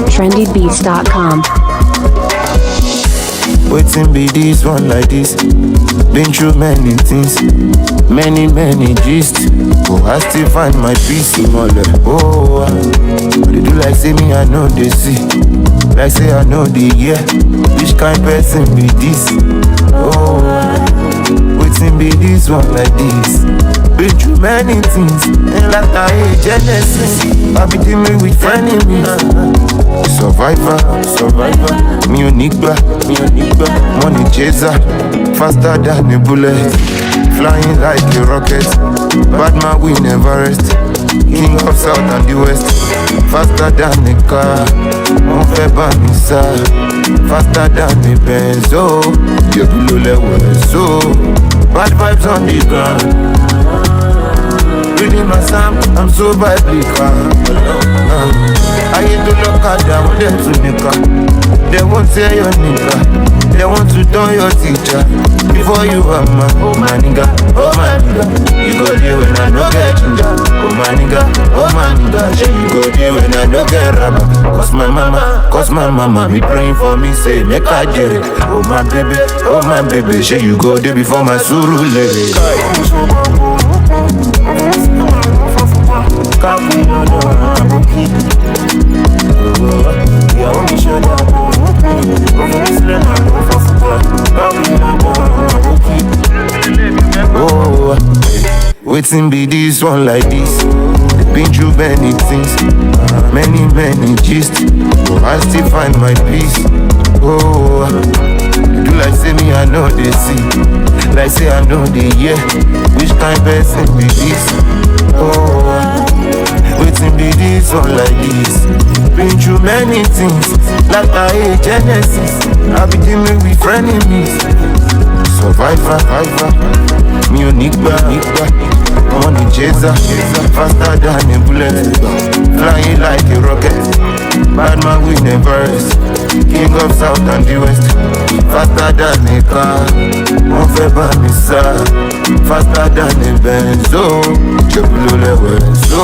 trendybeats.com. Waiting be this one like this. Been through many things, many gist. Oh, I still find my peace in all that. Oh, they do like say me, I know they see. Like say I know the year. Which kind person be this? Oh, waiting be this one like this. Been through many things, and like I hate Genesis. I be dealing with enemies. Survivor, me unique, money chaser, faster than a bullet, flying like a rocket. Bad man we never rest, king of south and the west, faster than a car, on fait banissa, faster than a benzo, you below level so, bad vibes on the ground. Reading my psalm, I'm so biblical. I hate to look at them, want them to nigga. They won't say your nigga. They want to turn your teacher. Before you are my, oh my nigga, oh my nigga. You go there when I no get ginger. Oh my nigga, yeah, you go there when I no get rubber. Cause my mama be praying for me, say make I get it. Oh my baby, yeah, you go there before my suru lady. Oh, waiting be this one like this. Been through many things, many gist. Oh, I still find my peace. Oh, do like say me, I know they see. Like say I know the year. Which kind person be this? Oh, waiting be this one like this. Been through many things, like I hate Genesis. I be dealing with enemies. Survivor, me unique, money chaser, faster than a bullet, flying like a rocket. Bad man we never rest, king of south and the west, faster than a car, on fait banissa, faster than a benzo, below level so,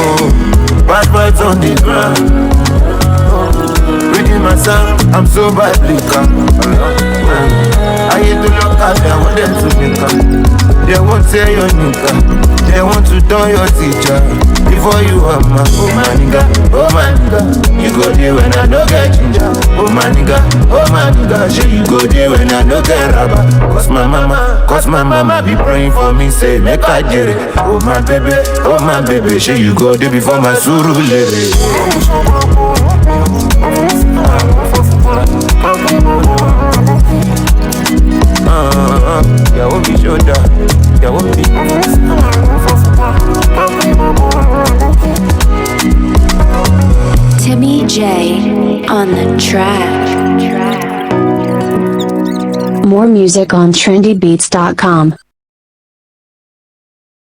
bad vibes on the ground. Reading my psalm, I'm so biblical. I hate to look at them, want them to nigga. They won't say your nigga. They want to turn your teacher. Before you are my, oh my nigga. You go there when I no get ginger. Oh my nigga, yeah, you go there when I no get rubber. Cause my mama be praying for me, say make I get it. Oh my baby, yeah, you go there before my suru lady. Yeah, won't be shoulder. Yeah, won't be. Timmy J on the track. More music on trendybeats.com.